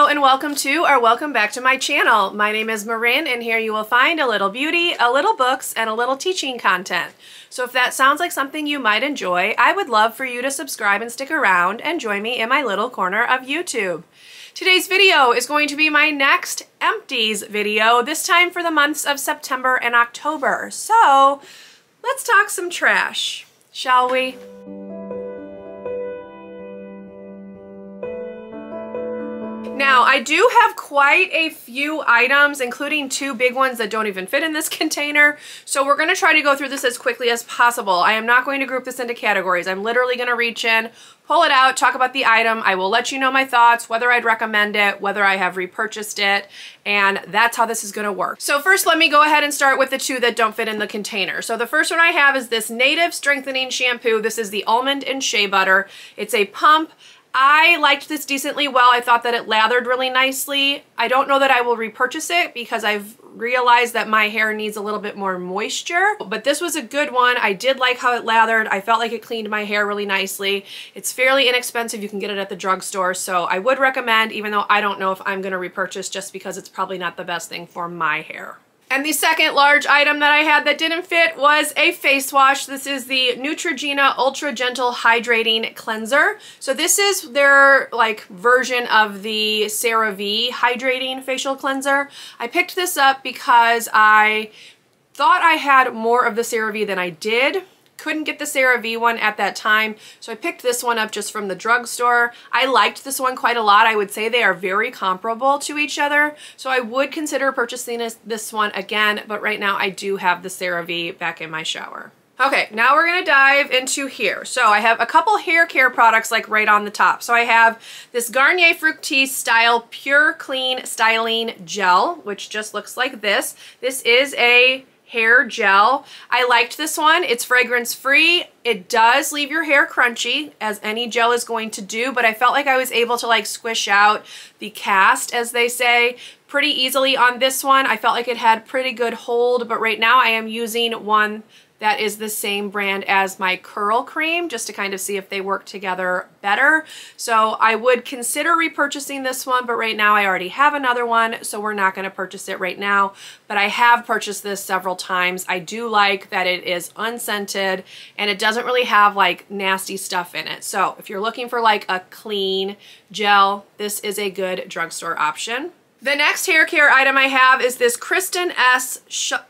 and welcome to or welcome back to my channel. My name is Marin and here you will find a little beauty, a little books, and a little teaching content. So if that sounds like something you might enjoy, I would love for you to subscribe and stick around and join me in my little corner of YouTube. Today's video is going to be my next empties video, this time for the months of September and October. So let's talk some trash, shall we? Now, I do have quite a few items, including two big ones that don't even fit in this container, so we're going to try to go through this as quickly as possible. I am not going to group this into categories. I'm literally going to reach in, pull it out, talk about the item. I will let you know my thoughts, whether I'd recommend it, whether I have repurchased it, and that's how this is going to work. So first, let me go ahead and start with the two that don't fit in the container. So the first one I have is this Native Strengthening Shampoo. This is the Almond and Shea Butter. It's a pump. I liked this decently well. I thought that it lathered really nicely. I don't know that I will repurchase it because I've realized that my hair needs a little bit more moisture, but this was a good one. I did like how it lathered. I felt like it cleaned my hair really nicely. It's fairly inexpensive. You can get it at the drugstore, so I would recommend, even though I don't know if I'm going to repurchase just because it's probably not the best thing for my hair. And the second large item that I had that didn't fit was a face wash. This is the Neutrogena Ultra Gentle Hydrating Cleanser. So this is their version of the CeraVe Hydrating Facial Cleanser. I picked this up because I thought I had more of the CeraVe than I did. Couldn't get the CeraVe one at that time, so I picked this one up just from the drugstore. I liked this one quite a lot. I would say they are very comparable to each other, so I would consider purchasing this one again, but right now I do have the CeraVe back in my shower. Okay, now we're gonna dive into here. So I have a couple hair care products right on the top. So I have this Garnier Fructis Style Pure Clean Styling Gel, which just looks like this. This is a hair gel. I liked this one. It's fragrance free. It does leave your hair crunchy, as any gel is going to do, but I felt like I was able to squish out the cast, as they say, pretty easily on this one. I felt like it had pretty good hold, but right now I am using one that is the same brand as my curl cream, just to kind of see if they work together better. So I would consider repurchasing this one, but right now I already have another one, so we're not gonna purchase it right now. But I have purchased this several times. I do like that it is unscented and it doesn't really have nasty stuff in it. So if you're looking for a clean gel, this is a good drugstore option. The next hair care item I have is this Kristen S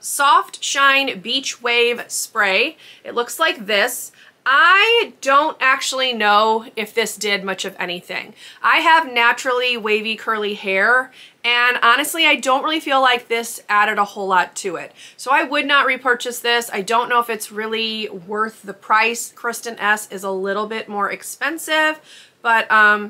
Soft Shine Beach Wave Spray. It looks like this. I don't actually know if this did much of anything. I have naturally wavy curly hair, and honestly I don't really feel like this added a whole lot to it. So I would not repurchase this. I don't know if it's really worth the price. Kristen S is a little bit more expensive, but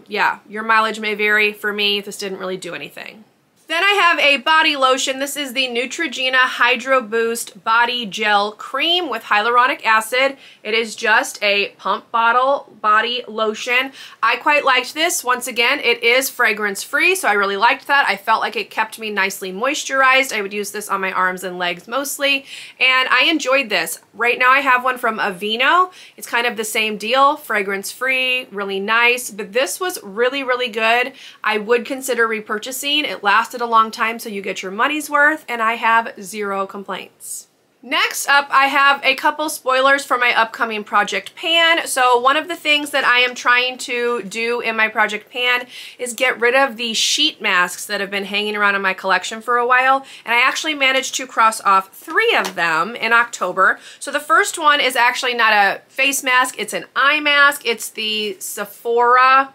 yeah, your mileage may vary. For me, this didn't really do anything. Then I have a body lotion. This is the Neutrogena Hydro Boost Body Gel Cream with hyaluronic acid. It is just a pump bottle body lotion. I quite liked this. Once again, it is fragrance free, so I really liked that. I felt like it kept me nicely moisturized. I would use this on my arms and legs mostly, and I enjoyed this. Right now I have one from Aveeno. It's kind of the same deal, fragrance free, really nice, but this was really, really good. I would consider repurchasing. It lasted a long time, so you get your money's worth, and I have zero complaints. Next up, I have a couple spoilers for my upcoming project pan. So one of the things that I am trying to do in my project pan is get rid of the sheet masks that have been hanging around in my collection for a while, and I actually managed to cross off 3 of them in October. So the first one is actually not a face mask, it's an eye mask. It's the Sephora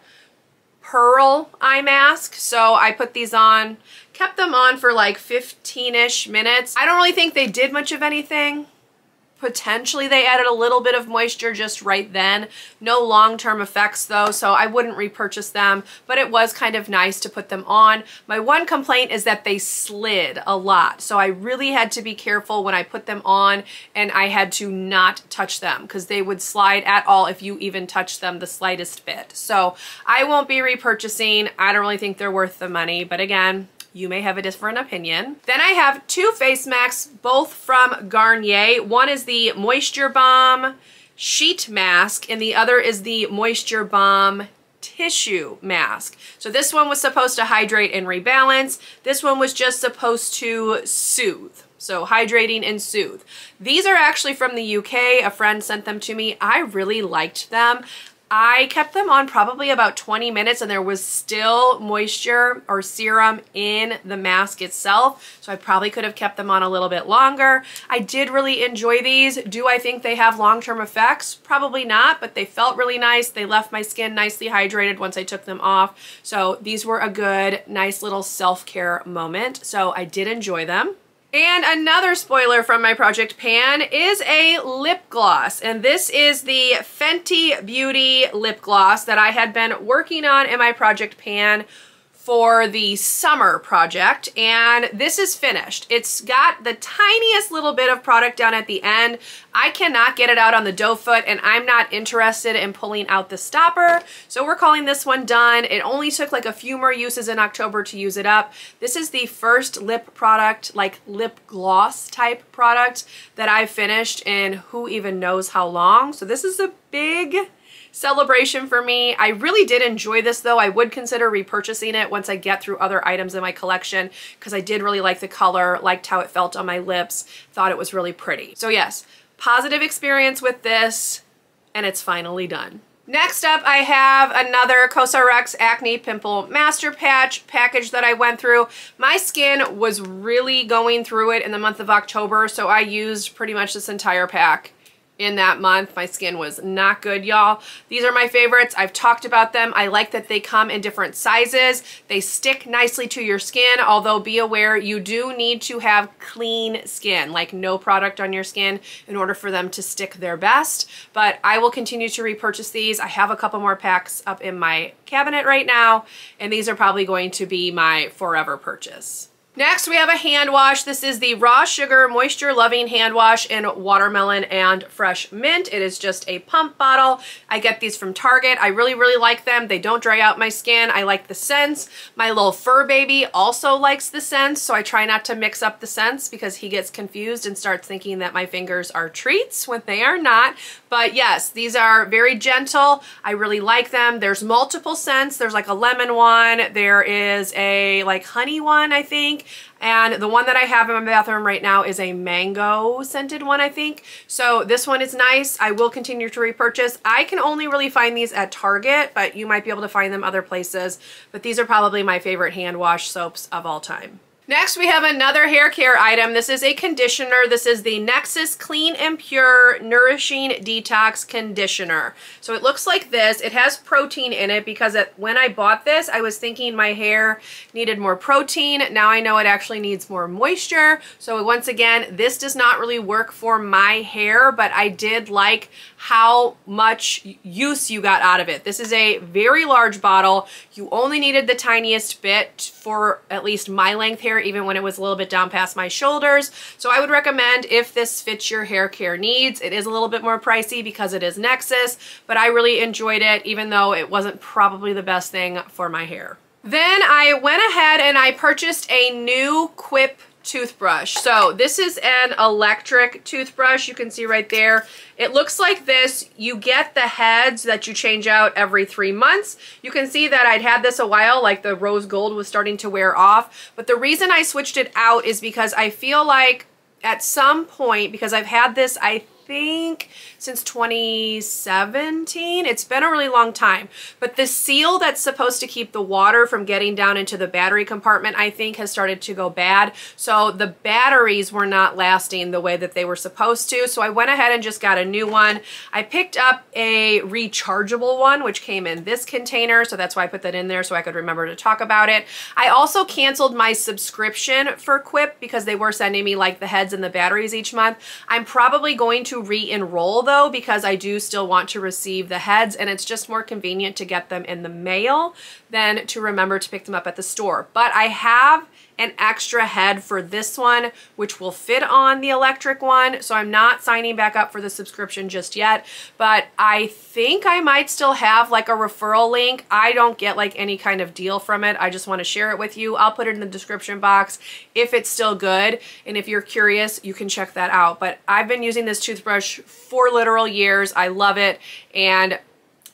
Pearl eye mask. So I put these on, kept them on for 15-ish minutes. I don't really think they did much of anything. Potentially they added a little bit of moisture just right then. No long-term effects though, so I wouldn't repurchase them, but it was kind of nice to put them on. My one complaint is that they slid a lot, so I really had to be careful when I put them on, and I had to not touch them because they would slide at all if you even touched them the slightest bit. So I won't be repurchasing. I don't really think they're worth the money, but again, you may have a different opinion. Then I have 2 face masks, both from Garnier. One is the Moisture Bomb Sheet Mask, and the other is the Moisture Bomb tissue mask. So this one was supposed to hydrate and rebalance. This one was just supposed to soothe. So hydrating and soothe. These are actually from the UK. A friend sent them to me. I really liked them. I kept them on probably about 20 minutes and there was still moisture or serum in the mask itself. So I probably could have kept them on a little bit longer. I did really enjoy these. Do I think they have long-term effects? Probably not, but they felt really nice. They left my skin nicely hydrated once I took them off. So these were a good, nice little self-care moment. So I did enjoy them. And another spoiler from my project pan is a lip gloss. And this is the Fenty Beauty lip gloss that I had been working on in my project pan for the summer project, and this is finished. It's got the tiniest little bit of product down at the end. I cannot get it out on the doe foot, and I'm not interested in pulling out the stopper, so we're calling this one done. It only took like a few more uses in October to use it up. This is the first lip product, like lip gloss type product, that I've finished in who even knows how long. So this is a big celebration for me. I really did enjoy this though. I would consider repurchasing it once I get through other items in my collection because I did really like the color, liked how it felt on my lips, thought it was really pretty. So yes, positive experience with this, and it's finally done. Next up, I have another COSRX Acne Pimple Master Patch package that I went through. My skin was really going through it in the month of October, so I used pretty much this entire pack. In that month. My skin was not good, y'all. These are my favorites. I've talked about them. I like that they come in different sizes. They stick nicely to your skin, although be aware you do need to have clean skin, like no product on your skin in order for them to stick their best. But I will continue to repurchase these. I have a couple more packs up in my cabinet right now, and these are probably going to be my forever purchase. Next, we have a hand wash. This is the Raw Sugar Moisture Loving Hand Wash in Watermelon and Fresh Mint. It is just a pump bottle. I get these from Target. I really, really like them. They don't dry out my skin. I like the scents. My little fur baby also likes the scents, so I try not to mix up the scents because he gets confused and starts thinking that my fingers are treats when they are not. But yes, these are very gentle. I really like them. There's multiple scents. There's like a lemon one. There is a like honey one, I think. And the one that I have in my bathroom right now is a mango scented one, I think. So this one is nice. I will continue to repurchase. I can only really find these at Target, but you might be able to find them other places. But these are probably my favorite hand wash soaps of all time. Next, we have another hair care item. This is a conditioner. This is the Nexxus Clean and Pure Nourishing Detox Conditioner. So it looks like this. It has protein in it because when I bought this, I was thinking my hair needed more protein. Now I know it actually needs more moisture. So once again, this does not really work for my hair, but I did like how much use you got out of it. This is a very large bottle. You only needed the tiniest bit for at least my length hair, even when it was a little bit down past my shoulders. So I would recommend if this fits your hair care needs. It is a little bit more pricey because it is Nexxus, but I really enjoyed it, even though it wasn't probably the best thing for my hair. Then I went ahead and I purchased a new QUIP toothbrush. So this is an electric toothbrush. You can see right there. It looks like this. You get the heads that you change out every 3 months. You can see that I'd had this a while, like the rose gold was starting to wear off. But the reason I switched it out is because I feel like at some point, because I've had this, I think since 2017. It's been a really long time, but the seal that's supposed to keep the water from getting down into the battery compartment, I think, has started to go bad. So the batteries were not lasting the way that they were supposed to. So I went ahead and just got a new one. I picked up a rechargeable one, which came in this container. So that's why I put that in there so I could remember to talk about it. I also canceled my subscription for QUIP because they were sending me like the heads and the batteries each month. I'm probably going to re-enroll though, because I do still want to receive the heads, and it's just more convenient to get them in the mail than to remember to pick them up at the store. But I have an extra head for this one, which will fit on the electric one. So I'm not signing back up for the subscription just yet, but I think I might still have like a referral link. I don't get like any kind of deal from it. I just want to share it with you. I'll put it in the description box if it's still good. And if you're curious, you can check that out. But I've been using this toothbrush for literal years. I love it. And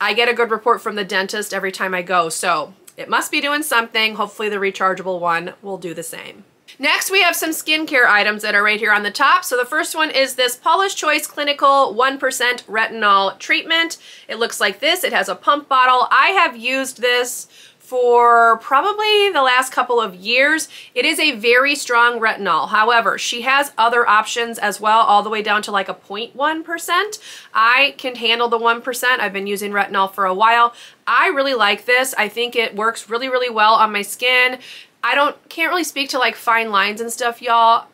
I get a good report from the dentist every time I go, so it must be doing something. Hopefully the rechargeable one will do the same. Next, we have some skincare items that are right here on the top. So the first one is this Paula's Choice Clinical 1% Retinol Treatment. It looks like this. It has a pump bottle. I have used this for probably the last couple of years. It is a very strong retinol. However, she has other options as well, all the way down to like a 0.1%. I can handle the 1%. I've been using retinol for a while. I really like this. I think it works really, really well on my skin. Can't really speak to like fine lines and stuff, y'all.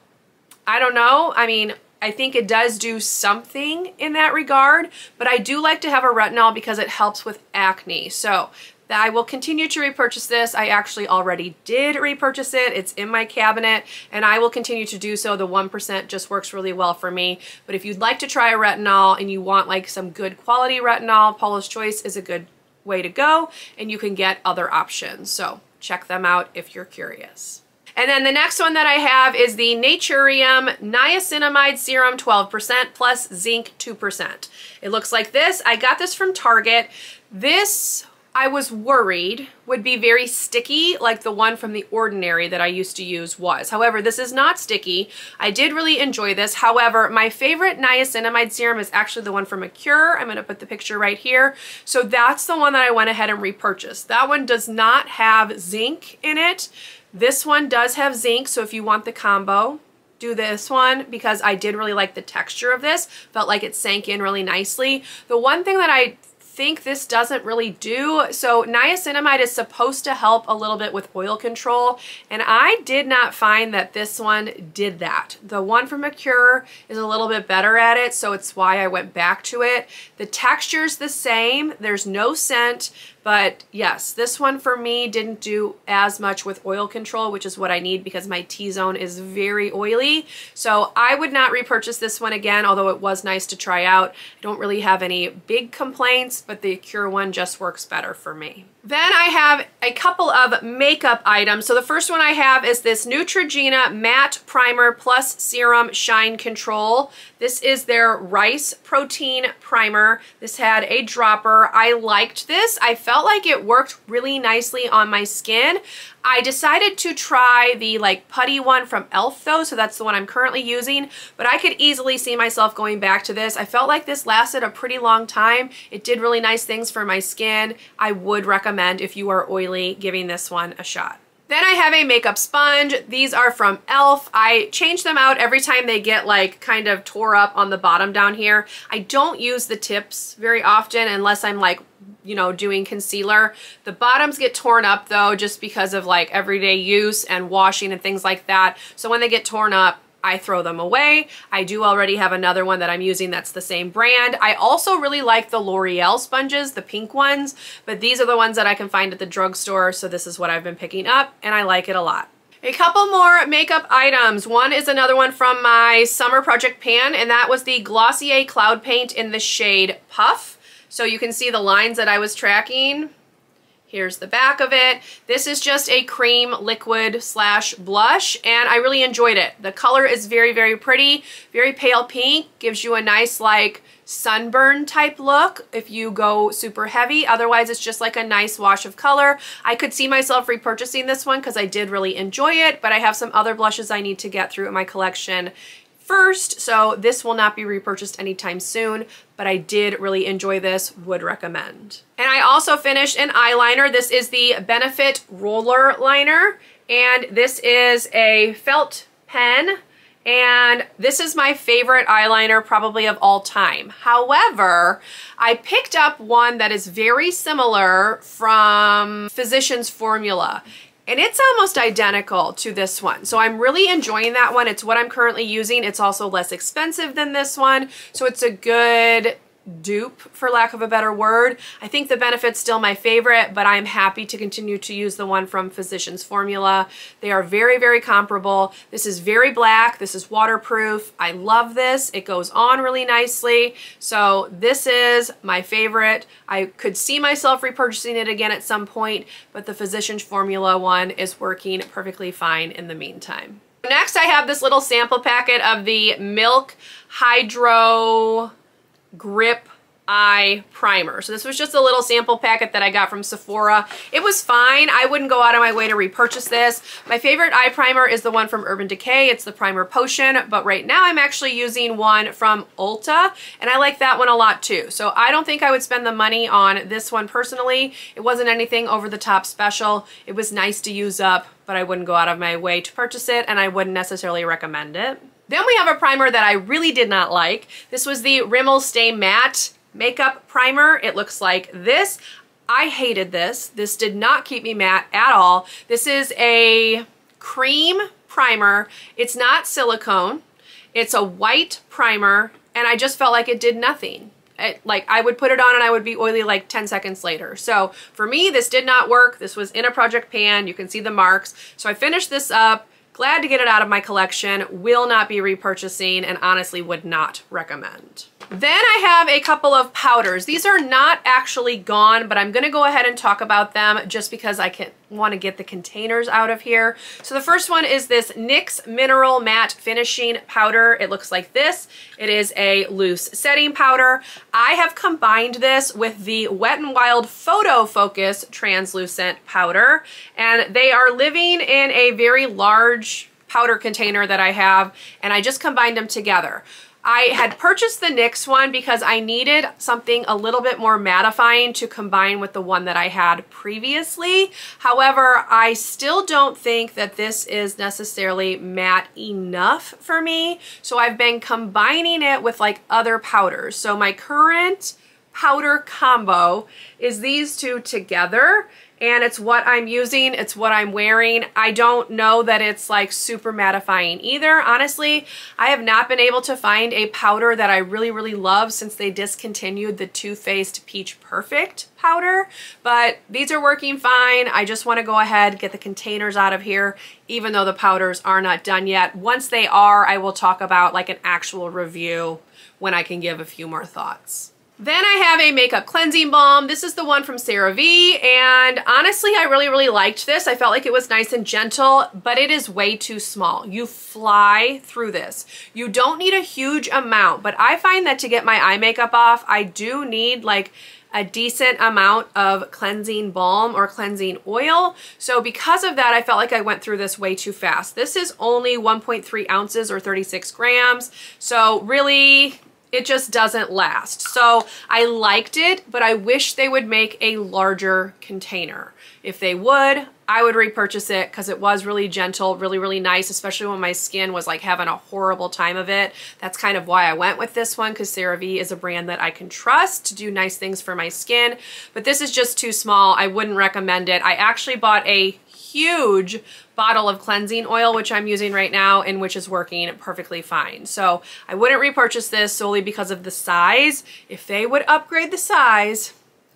I don't know. I mean, I think it does do something in that regard, but I do like to have a retinol because it helps with acne. So I will continue to repurchase this. I actually already did repurchase it. It's in my cabinet and I will continue to do so. The 1% just works really well for me. But if you'd like to try a retinol and you want like some good quality retinol, Paula's Choice is a good way to go, and you can get other options. So check them out if you're curious. And then the next one that I have is the Naturium Niacinamide Serum 12% plus zinc 2%. It looks like this. I got this from Target. This, I was worried, would be very sticky like the one from The Ordinary that I used to use was. However, this is not sticky. I did really enjoy this. However, my favorite niacinamide serum is actually the one from Acure. I'm going to put the picture right here. So that's the one that I went ahead and repurchased. That one does not have zinc in it. This one does have zinc, so if you want the combo, do this one because I did really like the texture of this. Felt like it sank in really nicely. The one thing that I think this doesn't really do, so niacinamide is supposed to help a little bit with oil control, and I did not find that this one did that. The one from Acure is a little bit better at it, so it's why I went back to it. The texture's the same, there's no scent, but yes, this one for me didn't do as much with oil control, which is what I need because my T-zone is very oily. So I would not repurchase this one again, although it was nice to try out. I don't really have any big complaints, but the Acure one just works better for me. Then I have a couple of makeup items. So the first one I have is this Neutrogena Matte Primer Plus Serum Shine Control. This is their Rice Protein Primer. This had a dropper. I liked this. I felt like it worked really nicely on my skin. I decided to try the like putty one from e.l.f. though, so that's the one I'm currently using, but I could easily see myself going back to this. I felt like this lasted a pretty long time. It did really nice things for my skin. I would recommend, if you are oily, giving this one a shot. Then I have a makeup sponge. These are from e.l.f. I change them out every time they get like kind of tore up on the bottom down here. I don't use the tips very often unless I'm like, you know, doing concealer. The bottoms get torn up though, just because of like everyday use and washing and things like that. So when they get torn up, I throw them away. I do already have another one that I'm using that's the same brand. I also really like the L'Oreal sponges, the pink ones, but these are the ones that I can find at the drugstore, so this is what I've been picking up, and I like it a lot. A couple more makeup items. One is another one from my summer project pan, and that was the Glossier Cloud Paint in the shade Puff. So you can see the lines that I was tracking. Here's the back of it. This is just a cream liquid slash blush, and I really enjoyed it. The color is very, very pretty, very pale pink, gives you a nice like sunburn type look if you go super heavy. Otherwise, it's just like a nice wash of color. I could see myself repurchasing this one because I did really enjoy it, but I have some other blushes I need to get through in my collection first, so this will not be repurchased anytime soon, but I did really enjoy this, would recommend. And I also finished an eyeliner. This is the Benefit Roller Liner, and this is a felt pen, and this is my favorite eyeliner probably of all time. However, I picked up one that is very similar from Physicians Formula, and it's almost identical to this one. So I'm really enjoying that one. It's what I'm currently using. It's also less expensive than this one. So it's a good dupe, for lack of a better word. I think the Benefit's still my favorite, but I'm happy to continue to use the one from Physicians Formula. They are very, very comparable. This is very black. This is waterproof. I love this. It goes on really nicely. So this is my favorite. I could see myself repurchasing it again at some point, but the Physicians Formula one is working perfectly fine in the meantime. Next, I have this little sample packet of the Milk Hydro Grip eye primer. So this was just a little sample packet that I got from Sephora. It was fine. I wouldn't go out of my way to repurchase this. My favorite eye primer is the one from Urban Decay. It's the Primer Potion, but right now I'm actually using one from Ulta, and I like that one a lot too. So I don't think I would spend the money on this one personally. It wasn't anything over the top special. It was nice to use up, but I wouldn't go out of my way to purchase it, and I wouldn't necessarily recommend it. Then we have a primer that I really did not like. This was the Rimmel Stay Matte Makeup Primer. It looks like this. I hated this. This did not keep me matte at all. This is a cream primer. It's not silicone. It's a white primer, and I just felt like it did nothing. Like I would put it on and I would be oily like 10 seconds later. So for me, this did not work. This was in a project pan. You can see the marks. So I finished this up. Glad to get it out of my collection. Will not be repurchasing, and honestly would not recommend. Then I have a couple of powders. These are not actually gone, but I'm gonna go ahead and talk about them just because I want to get the containers out of here. So the first one is this NYX Mineral Matte Finishing Powder. It looks like this. It is a loose setting powder. I have combined this with the Wet n Wild Photo Focus Translucent Powder, and they are living in a very large powder container that I have, and I just combined them together. I had purchased the NYX one because I needed something a little bit more mattifying to combine with the one that I had previously. However, I still don't think that this is necessarily matte enough for me. So I've been combining it with like other powders. So my current powder combo is these two together, and it's what I'm using, it's what I'm wearing. I don't know that it's like super mattifying either. Honestly, I have not been able to find a powder that I really, really love since they discontinued the Too Faced Peach Perfect powder, but these are working fine. I just want to go ahead, get the containers out of here, even though the powders are not done yet. Once they are, I will talk about like an actual review when I can give a few more thoughts. Then I have a makeup cleansing balm. This is the one from CeraVe, and honestly, I really, really liked this. I felt like it was nice and gentle, but it is way too small. You fly through this. You don't need a huge amount, but I find that to get my eye makeup off, I do need like a decent amount of cleansing balm or cleansing oil. So because of that, I felt like I went through this way too fast. This is only 1.3 ounces or 36 grams. So really, it just doesn't last. So I liked it, but I wish they would make a larger container. If they would, I would repurchase it because it was really gentle, really, really nice, especially when my skin was like having a horrible time of it. That's kind of why I went with this one, because CeraVe is a brand that I can trust to do nice things for my skin. But this is just too small. I wouldn't recommend it. I actually bought a huge bottle of cleansing oil, which I'm using right now and which is working perfectly fine. So I wouldn't repurchase this solely because of the size. If they would upgrade the size,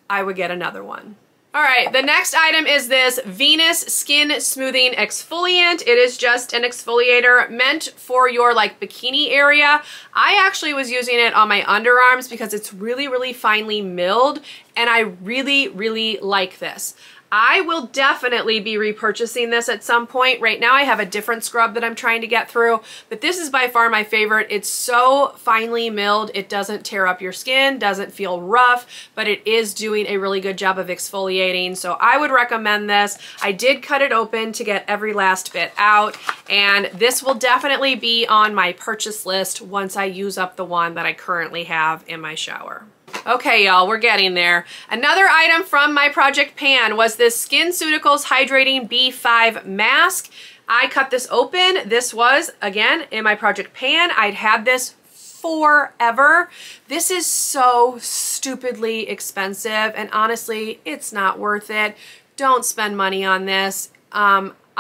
I would get another one. All right, the next item is this Venus Skin Smoothing Exfoliant. It is just an exfoliator meant for your like bikini area. I actually was using it on my underarms because it's really, really finely milled, and I really, really like this. I will definitely be repurchasing this at some point. Right now I have a different scrub that I'm trying to get through, but this is by far my favorite. It's so finely milled. It doesn't tear up your skin, doesn't feel rough, but it is doing a really good job of exfoliating. So I would recommend this. I did cut it open to get every last bit out, and this will definitely be on my purchase list once I use up the one that I currently have in my shower. Okay, y'all, we're getting there. Another item from my project pan was this SkinCeuticals Hydrating B5 Mask. I cut this open. This was, again, in my project pan. I'd had this forever. This is so stupidly expensive, and honestly, it's not worth it. Don't spend money on this.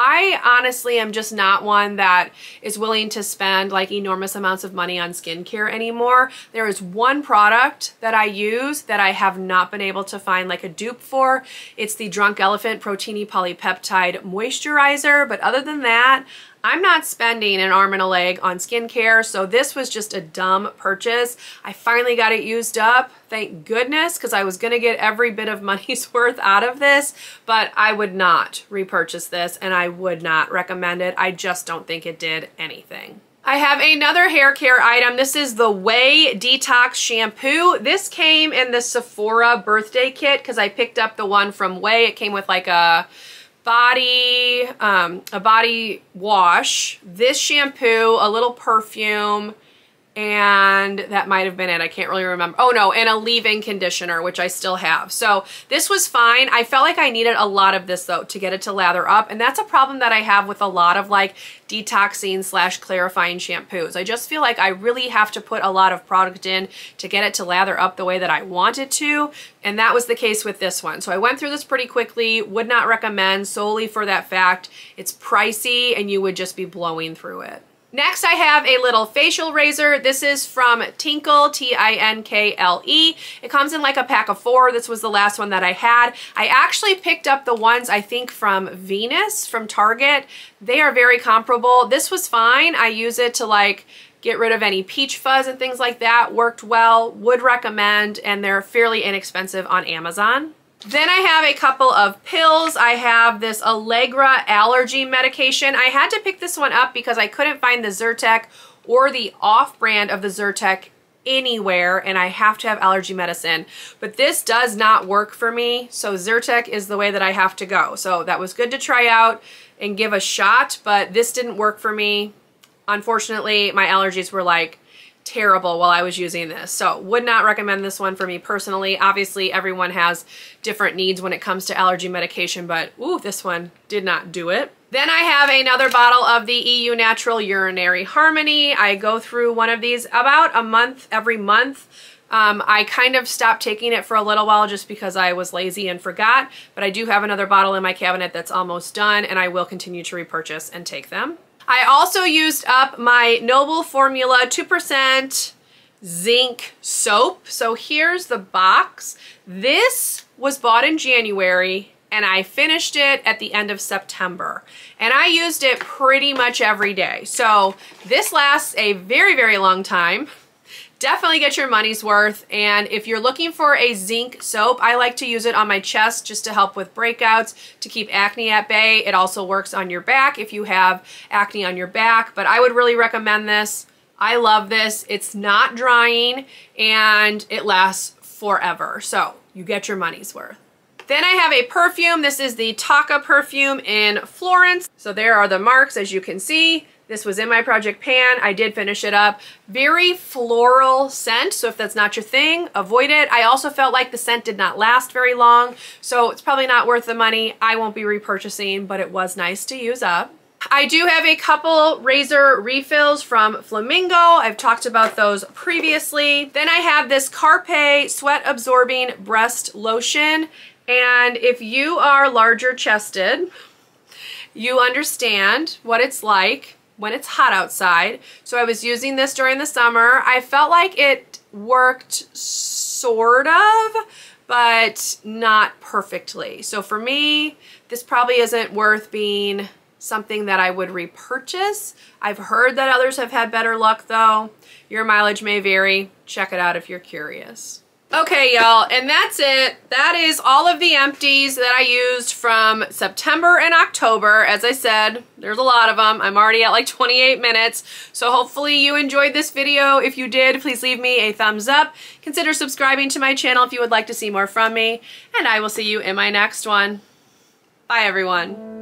I honestly am just not one that is willing to spend like enormous amounts of money on skincare anymore. There is one product that I use that I have not been able to find like a dupe for. It's the Drunk Elephant Protini Polypeptide Moisturizer, but other than that, I'm not spending an arm and a leg on skincare, so this was just a dumb purchase. I finally got it used up, thank goodness, because I was going to get every bit of money's worth out of this, but I would not repurchase this, and I would not recommend it. I just don't think it did anything. I have another hair care item. This is the Way Detox Shampoo. This came in the Sephora birthday kit because I picked up the one from Way. It came with like a body wash, this shampoo, a little perfume, and that might have been it. I can't really remember. Oh no, and a leave-in conditioner, which I still have. So this was fine. I felt like I needed a lot of this though to get it to lather up, and that's a problem that I have with a lot of like detoxing / clarifying shampoos. I just feel like I really have to put a lot of product in to get it to lather up the way that I want it to, and that was the case with this one. So I went through this pretty quickly, would not recommend solely for that fact. It's pricey and you would just be blowing through it. Next, I have a little facial razor. This is from Tinkle, T-I-N-K-L-E. It comes in like a pack of 4. This was the last one that I had. I actually picked up the ones, I think, from Venus, from Target. They are very comparable. This was fine. I use it to like get rid of any peach fuzz and things like that. Worked well, would recommend, and they're fairly inexpensive on Amazon. Then I have a couple of pills. I have this Allegra allergy medication. I had to pick this one up because I couldn't find the Zyrtec or the off-brand of the Zyrtec anywhere, and I have to have allergy medicine. But this does not work for me, so Zyrtec is the way that I have to go. So that was good to try out and give a shot, but this didn't work for me. Unfortunately, my allergies were like terrible while I was using this. So would not recommend this one for me personally. Obviously everyone has different needs when it comes to allergy medication, but ooh, this one did not do it. Then I have another bottle of the EU Natural Urinary Harmony. I go through one of these about a month, every month. I kind of stopped taking it for a little while just because I was lazy and forgot, but I do have another bottle in my cabinet that's almost done, and I will continue to repurchase and take them. I also used up my Noble Formula 2% zinc soap. So here's the box. This was bought in January and I finished it at the end of September. And I used it pretty much every day. So this lasts a very, very long time. Definitely get your money's worth, and if you're looking for a zinc soap, I like to use it on my chest just to help with breakouts, to keep acne at bay. It also works on your back if you have acne on your back, but I would really recommend this. I love this. It's not drying and it lasts forever, so you get your money's worth. Then I have a perfume. This is the Taka perfume in Florence. So there are the marks, as you can see. This was in my project pan. I did finish it up. Very floral scent, so if that's not your thing, avoid it. I also felt like the scent did not last very long, so it's probably not worth the money. I won't be repurchasing, but it was nice to use up. I do have a couple razor refills from Flamingo. I've talked about those previously. Then I have this Carpe Sweat Absorbing Breast Lotion, and if you are larger chested, you understand what it's like when it's hot outside. So I was using this during the summer. I felt like it worked sort of, but not perfectly. So for me, this probably isn't worth being something that I would repurchase. I've heard that others have had better luck though. Your mileage may vary. Check it out if you're curious. Okay, y'all, and that's it. That is all of the empties that I used from September and October. As I said, there's a lot of them. I'm already at like 28 minutes, so hopefully you enjoyed this video. If you did, please leave me a thumbs up. Consider subscribing to my channel if you would like to see more from me, and I will see you in my next one. Bye, everyone.